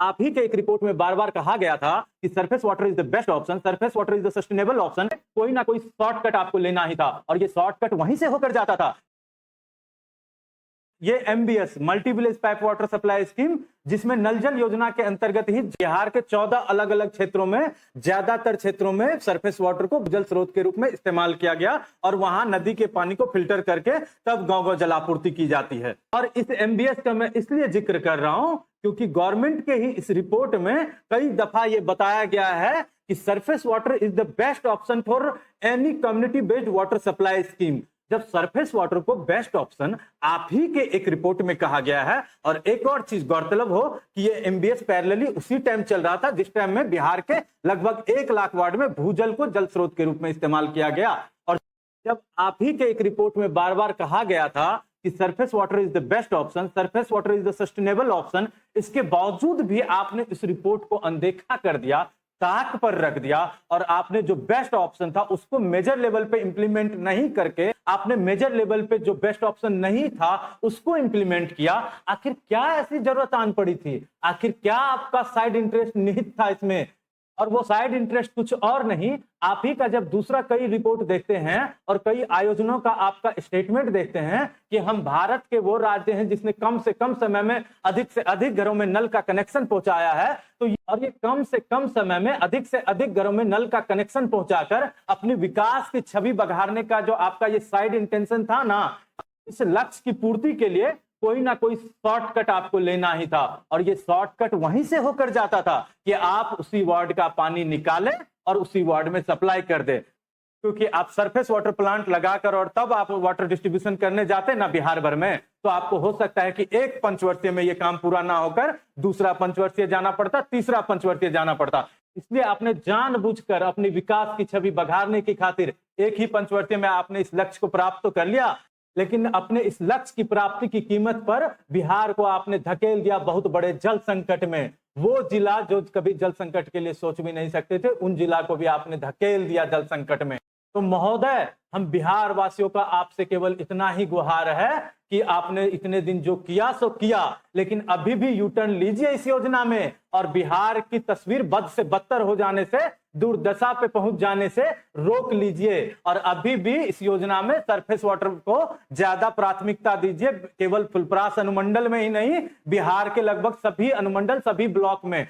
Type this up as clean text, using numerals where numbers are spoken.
आप ही के एक रिपोर्ट में बार बार कहा गया था कि surface water is the best option, surface water is the sustainable option. कोई ना कोई शॉर्टकट आपको लेना ही था और ये शॉर्टकट वहीं से होकर जाता था। ये MBS multi village pipe water supply scheme, जिसमें नल जल योजना के अंतर्गत ही बिहार के 14 अलग अलग क्षेत्रों में, ज्यादातर क्षेत्रों में सरफेस वाटर को जल स्रोत के रूप में इस्तेमाल किया गया और वहां नदी के पानी को फिल्टर करके तब गांव गांव जलापूर्ति की जाती है। और इस एमबीएस का मैं इसलिए जिक्र कर रहा हूं क्योंकि गवर्नमेंट के ही इस रिपोर्ट में कई दफा यह बताया गया है कि surface water is the best option for any community based water supply scheme. जब सरफेस वाटर को बेस्ट ऑप्शन आप ही के एक रिपोर्ट में कहा गया है। और एक और चीज गौरतलब हो कि ये एमबीएस पैरेलली उसी टाइम चल रहा था जिस टाइम में बिहार के लगभग 1 लाख वार्ड में भूजल को जल स्रोत के रूप में इस्तेमाल किया गया। और जब आप ही के एक रिपोर्ट में बार बार कहा गया था कि surface water is the best option, surface water is the sustainable option, इसके बावजूद भी आपने इस रिपोर्ट को अनदेखा कर दिया, ताक पर रख दिया और आपने जो बेस्ट ऑप्शन था उसको मेजर लेवल पे इंप्लीमेंट नहीं करके आपने मेजर लेवल पे जो बेस्ट ऑप्शन नहीं था उसको इंप्लीमेंट किया। आखिर क्या ऐसी जरूरत आन पड़ी थी? आखिर क्या आपका साइड इंटरेस्ट निहित था इसमें? और वो साइड इंटरेस्ट कुछ और नहीं, आप ही का जब दूसरा कई रिपोर्ट देखते हैं और कई आयोजनों का आपका स्टेटमेंट देखते हैं कि हम भारत के वो राज्य हैं जिसने कम से कम समय में अधिक से अधिक घरों में नल का कनेक्शन पहुंचाया है, तो और ये कम से कम समय में अधिक से अधिक घरों में नल का कनेक्शन पहुंचाकर अपने विकास की छवि बघारने का जो आपका ये साइड इंटेंशन था ना, इस लक्ष्य की पूर्ति के लिए कोई ना कोई शॉर्टकट आपको लेना ही था। और ये शॉर्टकट वहीं से होकर जाता था कि आप उसी वार्ड का पानी निकालें और उसी वार्ड में सप्लाई कर दे। क्योंकि आप सरफेस वाटर प्लांट लगाकर और तब आप वाटर डिस्ट्रीब्यूशन करने जाते ना बिहार भर में, तो आपको हो सकता है कि एक पंचवर्षीय में ये काम पूरा ना होकर दूसरा पंचवर्षीय जाना पड़ता, तीसरा पंचवर्षीय जाना पड़ता। इसलिए आपने जानबूझकर अपने विकास की छवि बघारने की खातिर एक ही पंचवर्षीय में आपने इस लक्ष्य को प्राप्त तो कर लिया, लेकिन अपने इस लक्ष्य की प्राप्ति की कीमत पर बिहार को आपने धकेल दिया बहुत बड़े जल संकट में। वो जिला जो कभी जल संकट के लिए सोच भी नहीं सकते थे, उन जिला को भी आपने धकेल दिया जल संकट में। तो महोदय, हम बिहार वासियों का आपसे केवल इतना ही गुहार है कि आपने इतने दिन जो किया सो किया, लेकिन अभी भी यू टर्न लीजिए इस योजना में और बिहार की तस्वीर बद से बदतर हो जाने से, दुर्दशा पे पहुंच जाने से रोक लीजिए। और अभी भी इस योजना में सरफेस वाटर को ज्यादा प्राथमिकता दीजिए, केवल फुलपरास अनुमंडल में ही नहीं, बिहार के लगभग सभी अनुमंडल, सभी ब्लॉक में।